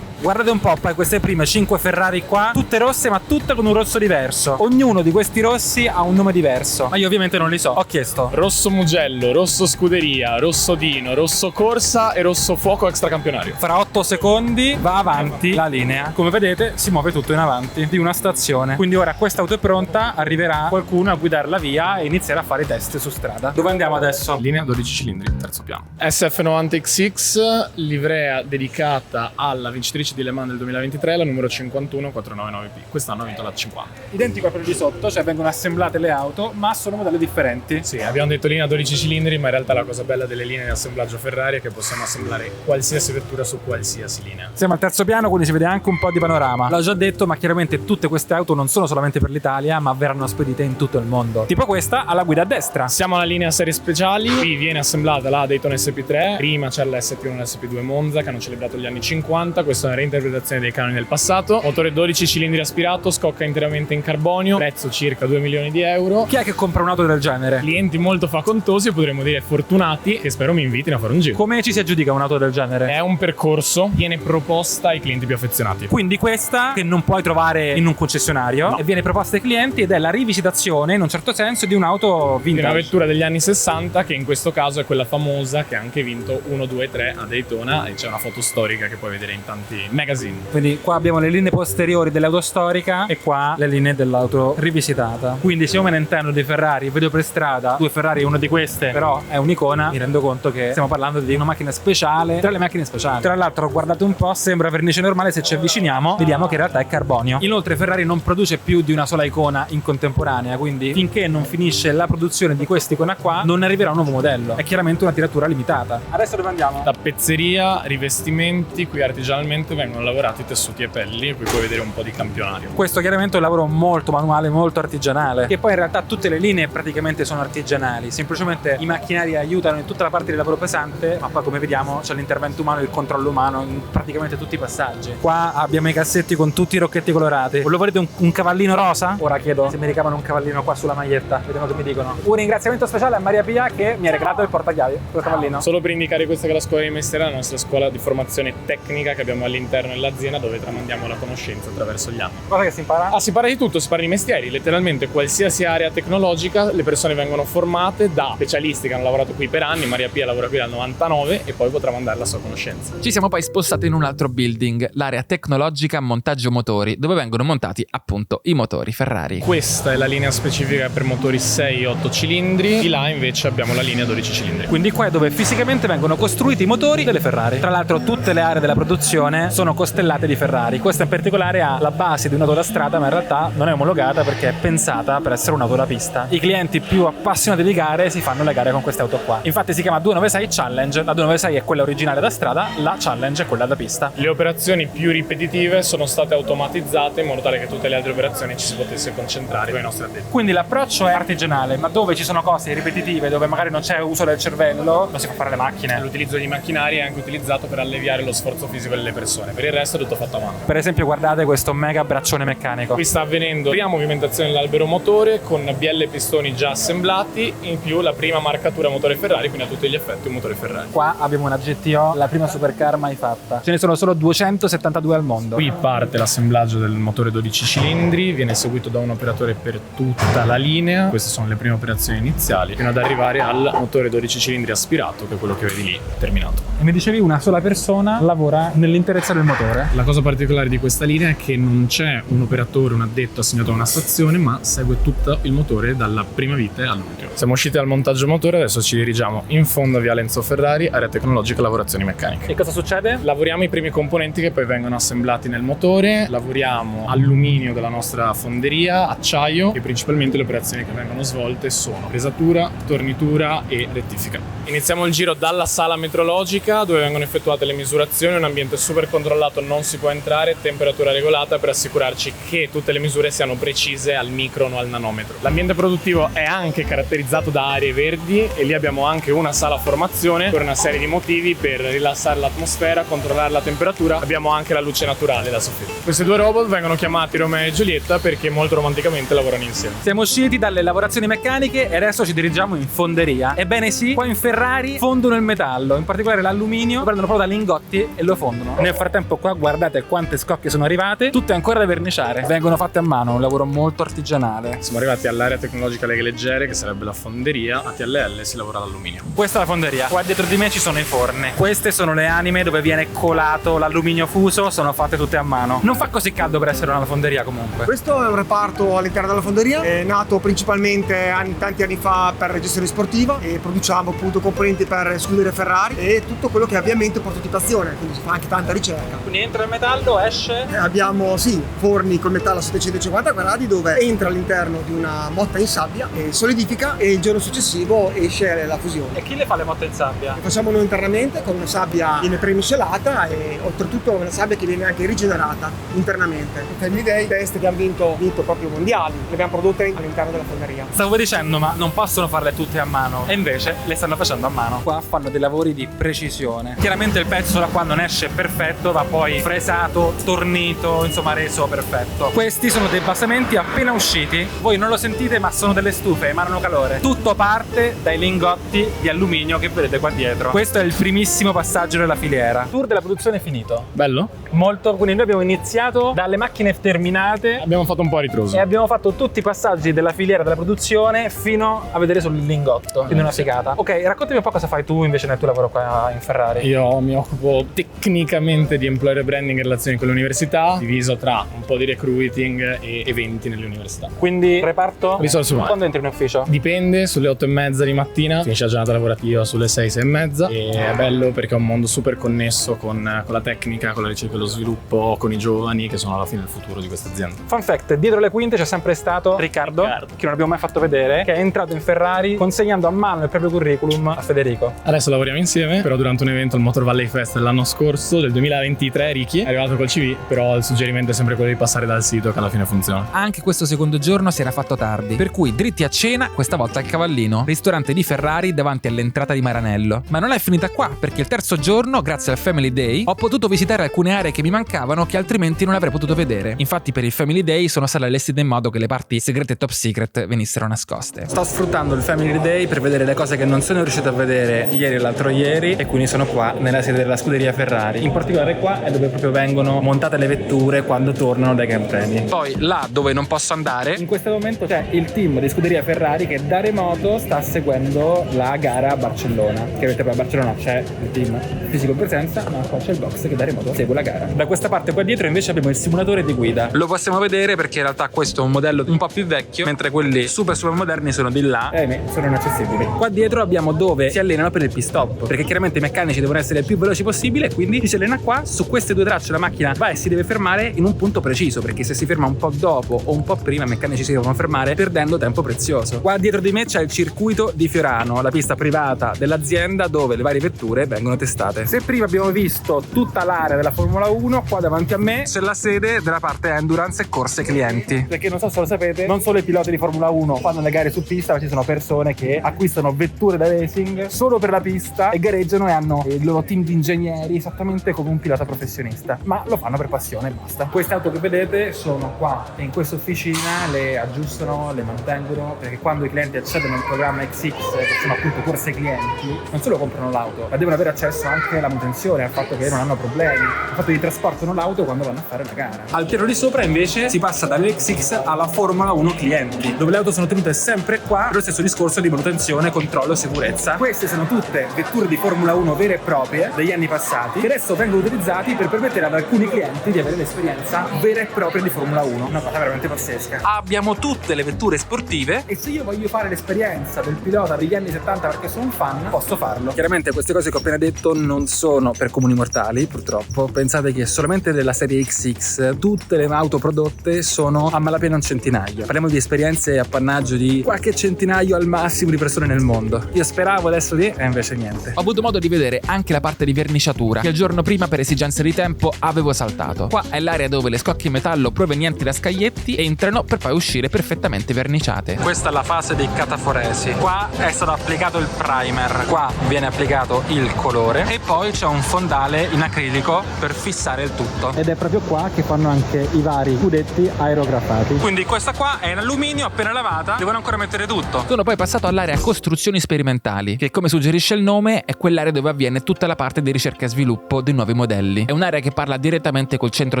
Guardate un po' poi queste prime 5 Ferrari qua, tutte rosse ma tutte con un rosso diverso. Ognuno di questi rossi ha un nome diverso, ma io ovviamente non li so. Ho chiesto rosso Mugello, rosso Scuderia, rosso Dino, rosso Corsa e rosso Fuoco extracampionario. Fra 8 secondi va avanti la linea. Come vedete si muove tutto in avanti di una stazione. Quindi ora questa auto è pronta, arriverà qualcuno a guidarla via e inizierà a fare i test su strada. Dove andiamo adesso? Linea 12 cilindri, terzo piano. SF90XX, livrea dedicata alla vincitrice di Le Mans del 2023, la numero 51499P. Quest'anno ha vinto la 50. Identico a quello di sotto, cioè vengono assemblate le auto, ma sono modelli differenti. Sì, abbiamo detto linea 12 cilindri, ma in realtà la cosa bella delle linee di assemblaggio Ferrari è che possiamo assemblare qualsiasi vettura su qualsiasi linea. Siamo al terzo piano, quindi si vede anche un po' di panorama. L'ho già detto, ma chiaramente tutte queste auto non sono solamente per l'Italia, ma verranno spedite in tutto il mondo. Tipo questa alla guida a destra. Siamo alla linea serie speciali, qui viene assemblata la Daytona SP3, prima c'era la SP1 e la SP2 Monza che hanno celebrato gli anni 50, questa è una reinterpretazione dei canoni del passato. Motore 12 cilindri aspirato, scocca interamente in carbonio, prezzo circa 2 milioni di euro. Chi è che compra un'auto del genere? Clienti molto facoltosi e potremmo dire fortunati, che spero mi invitino a fare un giro. Come ci si aggiudica un'auto del genere? È un percorso, viene proposta ai clienti più affezionati. Quindi questa che non puoi trovare in un concessionario, e viene proposta ai clienti ed è la rivisitazione in un certo senso di un'auto Di vintage. una vettura degli anni 60 che in questo caso è quella famosa che ha anche vinto 1, 2, 3 a Daytona, e c'è una foto storica che puoi vedere in tanti magazine. Quindi qua abbiamo le linee posteriori dell'auto storica e qua le linee dell'auto rivisitata. Quindi se io me ne intendo di Ferrari e vedo per strada due Ferrari, una di queste però è un'icona, mi rendo conto che stiamo parlando di una macchina speciale tra le macchine speciali. Tra l'altro guardate un po', sembra vernice normale, se ci avviciniamo vediamo che in realtà è carbonio. Inoltre Ferrari non produce più di una sola icona in contemporanea, quindi finché non finisce la produzione di quest'icona qua non arriverà un nuovo modello. È chiaramente una tiratura limitata. Adesso dove andiamo? Tappezzeria, rivestimenti, qui artigianalmente vengono lavorati tessuti e pelli, qui puoi vedere un po' di campionario. Questo chiaramente è un lavoro molto manuale, molto artigianale, che poi in realtà tutte le linee praticamente sono artigianali, semplicemente i macchinari aiutano in tutta la parte di lavoro pesante, ma poi come vediamo c'è l'intervento umano e il controllo umano in praticamente tutti i passaggi. Qua abbiamo i cassetti con tutti i rocchetti colorati. Lo volete un cavallino rosa? Ora chiedo se mi ricavano un cavallino qua sulla maglietta, vediamo che mi dicono. Un ringraziamento speciale a Maria Pia che mi ha regalato il portachiavi, quel cavallino. Solo per indicare questa che è la scuola di mestiere, la nostra scuola di formazione tecnica che abbiamo all'interno dell'azienda, dove tramandiamo la conoscenza attraverso gli anni. Cosa che si impara? Si parla di tutto, si parla di mestieri, letteralmente qualsiasi area tecnologica, le persone vengono formate da specialisti che hanno lavorato qui per anni. Maria Pia lavora qui dal 99 e poi potrà mandare la sua conoscenza. Ci siamo poi spostati in un altro building, l'area tecnologica montaggio motori, dove vengono montati appunto i motori Ferrari. Questa è la linea specifica per motori 6-8 cilindri, di là invece abbiamo la linea 12 cilindri. Quindi qua è dove fisicamente vengono costruiti i motori delle Ferrari. Tra l'altro tutte le aree della produzione sono costellate di Ferrari. Questa in particolare ha la base di un'auto da strada, ma in realtà non è omologata perché è pensata per essere un'auto da pista. I clienti più appassionati di gare si fanno le gare con queste auto qua. Infatti si chiama 296 Challenge, la 296 è quella originale da strada, la Challenge è quella da pista. Le operazioni più ripetitive sono state automatizzate in modo tale che tutte le altre operazioni ci si potesse concentrare con i nostri addetti. Quindi l'approccio è artigianale, ma dove ci sono cose ripetitive, dove magari non c'è uso del cervello, non si fa fare le macchine. L'utilizzo di macchinari è anche utilizzato per alleviare lo sforzo fisico delle persone, per il resto è tutto fatto a mano. Per esempio guardate questo mega braccione meccanico. Qui sta avvenendo la prima movimentazione dell'albero motore con bielle e pistoni già assemblati, in più la prima marcatura motore Ferrari, quindi a tutti gli effetti un motore Ferrari. Qua abbiamo una GTO, la prima supercar mai fatta. Ce ne sono solo 272 al mondo. Qui parte l'assemblaggio del motore 12 cilindri, viene eseguito da un operatore per tutta la linea. Queste sono le prime operazioni iniziali, fino ad arrivare al motore 12 cilindri aspirato, che è quello che vedi lì, terminato. E mi dicevi una sola persona lavora nell'interezza del motore? La cosa particolare di questa linea è che non c'è un operatore, un addetto assegnato a una stazione, ma segue tutto il motore dalla prima vite all'ultimo. Siamo usciti dal montaggio motore, adesso ci dirigiamo in fondo a Viale Enzo Ferrari, area tecnologica lavorazioni meccaniche. E cosa succede? Lavoriamo i primi componenti che poi vengono assemblati nel motore, lavoriamo alluminio della nostra fonderia, acciaio, e principalmente le operazioni che vengono svolte sono pesatura, tornitura e rettifica. Iniziamo il giro dalla sala metrologica dove vengono effettuate le misurazioni, un ambiente super controllato, non si può entrare, temperatura regolata per assicurarci che tutte le misure siano precise al micron o al nanometro. L'ambiente produttivo è anche caratterizzato da aree verdi e lì abbiamo anche una sala formazione per una serie di motivi, per rilassare l'atmosfera, controllare la temperatura. Abbiamo anche la luce naturale da soffitto. Questi due robot vengono chiamati Romeo e Giulietta perché molto romanticamente lavorano insieme. Siamo usciti dalle lavorazioni meccaniche e adesso ci dirigiamo in fonderia. Ebbene sì, qua in Ferrari fondono il metallo, in particolare l'alluminio, lo prendono proprio da lingotti e lo fondono. Nel frattempo qua guardate quante scocche sono arrivate, tutte ancora da verniciare. Vengono fatte a mano, un lavoro molto artigianale. Siamo arrivati all'area tecnologica leghe leggere, che sarebbe la fonderia. A TLL si lavora l'alluminio. Questa è la fonderia. Qua dietro di me ci sono i forni. Queste sono le anime dove viene colato l'alluminio fuso, sono fatte tutte a mano. Non fa così caldo per essere una fonderia comunque. Questo è un reparto all'interno della fonderia, è nato principalmente tanti anni fa per gestione sportiva e produciamo appunto componenti per scuderie Ferrari e tutto quello che è avviamento e prototipazione, quindi si fa anche tanta ricerca. Quindi entra il metallo, esce? Abbiamo sì, forni con metallo a 750 gradi dove entra all'interno di una motta in sabbia e solidifica e il giorno successivo esce la fusione. E chi le fa le motte in sabbia? Le facciamo noi internamente con una sabbia che viene premiscelata e oltretutto una sabbia che viene anche rigenerata internamente. I Family Day, test che hanno vinto proprio mondiali, le abbiamo prodotte all'interno della fonderia. Stavo dicendo, ma non possono farle tutte a mano e invece le stanno facendo a mano. Qua fanno dei lavori di precisione. Chiaramente il pezzo da qua non esce perfetto pulito, va poi fresato, tornito, insomma reso perfetto. Questi sono dei basamenti appena usciti, voi non lo sentite ma sono delle stufe, emanano calore. Tutto parte dai lingotti di alluminio che vedete qua dietro. Questo è il primissimo passaggio della filiera. Tour della produzione è finito. Bello? Molto, quindi noi abbiamo iniziato dalle macchine terminate. Abbiamo fatto un po' a ritroso. E abbiamo fatto tutti i passaggi della filiera della produzione fino a vedere solo il lingotto. Quindi una figata. Ok, raccontami un po' cosa fai tu invece nel tuo lavoro qua in Ferrari. Io mi occupo tecnicamente di employer branding in relazione con l'università, diviso tra un po' di recruiting e eventi nelle università. Quindi reparto? Risorse umane. Quando entri in ufficio? Dipende, sulle 8:30 di mattina, finisce la giornata lavorativa sulle 6:30 e è bello perché è un mondo super connesso con la tecnica, con la ricerca e lo sviluppo, con i giovani che sono alla fine il futuro di questa azienda. Fun fact, dietro le quinte c'è sempre stato Riccardo, che non abbiamo mai fatto vedere, che è entrato in Ferrari consegnando a mano il proprio curriculum a Federico. Adesso lavoriamo insieme, però durante un evento al Motor Valley Fest dell'anno scorso, del 2023, Ricky è arrivato col CV, però il suggerimento è sempre quello di passare dal sito che alla fine funziona. Anche questo secondo giorno si era fatto tardi, per cui dritti a cena, questa volta al Cavallino, ristorante di Ferrari davanti all'entrata di Maranello. Ma non è finita qua, perché il terzo giorno, grazie al Family Day, ho potuto visitare alcune aree che mi mancavano che altrimenti non avrei potuto vedere. Infatti per il Family Day sono state allestite in modo che le parti segrete e top secret venissero nascoste. Sto sfruttando il Family Day per vedere le cose che non sono riuscito a vedere ieri e l'altro ieri, e quindi sono qua nella sede della scuderia Ferrari. In particolare qua è dove proprio vengono montate le vetture quando tornano dai Gran Premi. Poi là dove non posso andare, in questo momento c'è il team di scuderia Ferrari che da remoto sta seguendo la gara a Barcellona. Che avete poi a Barcellona c'è il team fisico presenza, ma qua c'è il box che da remoto segue la gara. Da questa parte qua dietro invece abbiamo il simulatore di guida. Lo possiamo vedere perché in realtà questo è un modello un po' più vecchio, mentre quelli super moderni sono di là e sono inaccessibili. Qua dietro abbiamo dove si allenano per il pit stop, perché chiaramente i meccanici devono essere il più veloci possibile, e quindi si allena qua. Su queste due tracce la macchina va e si deve fermare in un punto preciso, perché se si ferma un po' dopo o un po' prima i meccanici si devono fermare perdendo tempo prezioso. Qua dietro di me c'è il circuito di Fiorano, la pista privata dell'azienda dove le varie vetture vengono testate. Se prima abbiamo visto tutta l'area della Formula 1, qua davanti a me c'è la sede della parte endurance e corse clienti, perché non so se lo sapete, non solo i piloti di Formula 1 fanno le gare su pista, ma ci sono persone che acquistano vetture da racing solo per la pista e gareggiano e hanno il loro team di ingegneri esattamente come un pilota professionista, ma lo fanno per passione e basta. Queste auto che vedete sono qua e in questa officina le aggiustano, le mantengono, perché quando i clienti accedono al programma XX, che sono appunto corse clienti, non solo comprano l'auto, ma devono avere accesso anche alla manutenzione, al fatto che non hanno problemi, al fatto che trasportano l'auto quando vanno a fare la gara. Al piano di sopra invece si passa dall'XX alla Formula 1 clienti, dove le auto sono tenute sempre qua per lo stesso discorso di manutenzione, controllo e sicurezza. Queste sono tutte vetture di Formula 1 vere e proprie degli anni passati, che adesso vengono utilizzati per permettere ad alcuni clienti di avere l'esperienza vera e propria di Formula 1. Una cosa veramente pazzesca. Abbiamo tutte le vetture sportive e se io voglio fare l'esperienza del pilota degli anni 70 perché sono un fan, posso farlo. Chiaramente queste cose che ho appena detto non sono per comuni mortali, purtroppo. Pensate che solamente della serie XX tutte le auto prodotte sono a malapena un centinaio. Parliamo di esperienze e appannaggio di qualche centinaio al massimo di persone nel mondo. Io speravo adesso di e invece niente. Ho avuto modo di vedere anche la parte di verniciatura che il giorno prima per esigenze di tempo avevo saltato. Qua è l'area dove le scocche in metallo provenienti da scaglietti entrano per poi uscire perfettamente verniciate. Questa è la fase di cataforesi. Qua è stato applicato il primer, qua viene applicato il colore e poi c'è un fondale in acrilico per fissare il tutto. Ed è proprio qua che fanno anche i vari scudetti aerografati. Quindi questa qua è in alluminio, appena lavata devono ancora mettere tutto. Sono poi passato all'area costruzioni sperimentali, che come suggerisce il nome è quell'area dove avviene tutta la parte di ricerca e sviluppo dei nuovi modelli. È un'area che parla direttamente col centro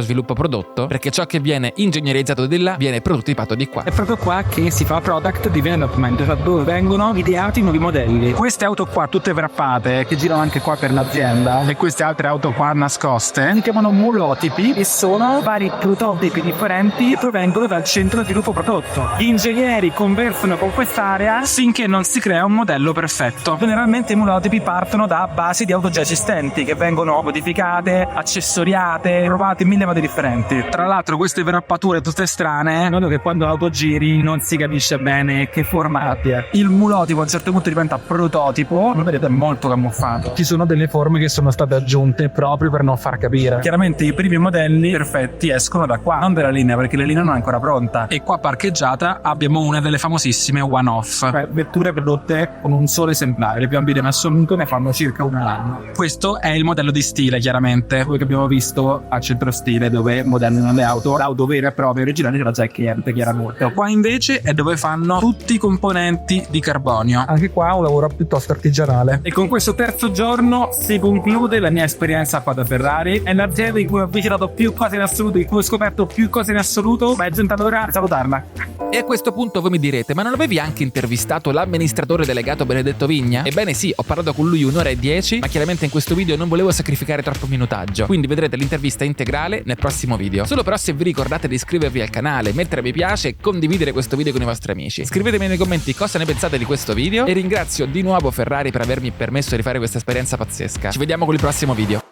sviluppo prodotto, perché ciò che viene ingegnerizzato di là viene prototipato di qua. È proprio qua che si fa product development, dove vengono ideati nuovi modelli. Queste auto qua tutte wrappate che girano anche qua per l'azienda e queste altre auto qua nascoste si chiamano mulotipi e sono vari prototipi differenti che provengono dal centro sviluppo prodotto. Gli ingegneri conversano con quest'area finché non si crea un modello perfetto. Generalmente i mulotipi partono da basi di auto già esistenti che vengono modificate, accessoriate, provate in mille modi differenti. Tra l'altro queste wrappature tutte strane, noto che quando l'auto giri non si capisce bene che forma abbia. Il mulotipo a un certo punto diventa prototipo, lo vedete, è molto camuffato. Ci sono delle forme che sono state aggiunte proprio per non far capire. Chiaramente i primi modelli perfetti escono da qua, non dalla linea, perché la linea non è ancora pronta. E qua parcheggiata abbiamo una delle famosissime one-off, cioè vetture prodotte con un solo esemplare. Le più ambite in assoluto ne fanno circa una all'anno. Questo è il modello di stile, chiaramente. niente, quello che abbiamo visto a Centro Stile, dove modellano le auto, l'auto vera e propria originale della già il cliente, chiaramente. Qua invece è dove fanno tutti i componenti di carbonio. Anche qua un lavoro piuttosto artigianale. E con questo terzo giorno si conclude la mia esperienza qua da Ferrari. È l'azienda in cui ho avvicinato più cose in assoluto, in cui ho scoperto più cose in assoluto, ma è giunta l'ora di salutarla. E a questo punto voi mi direte, ma non avevi anche intervistato l'amministratore delegato Benedetto Vigna? Ebbene sì, ho parlato con lui 1 ora e 10, ma chiaramente in questo video non volevo sacrificare troppo minutaggio, quindi vedrete l'intervista integrale nel prossimo video. Solo però se vi ricordate di iscrivervi al canale, mettere mi piace e condividere questo video con i vostri amici. Scrivetemi nei commenti cosa ne pensate di questo video e ringrazio di nuovo Ferrari per avermi permesso di fare questa esperienza pazzesca. Ci vediamo con il prossimo video.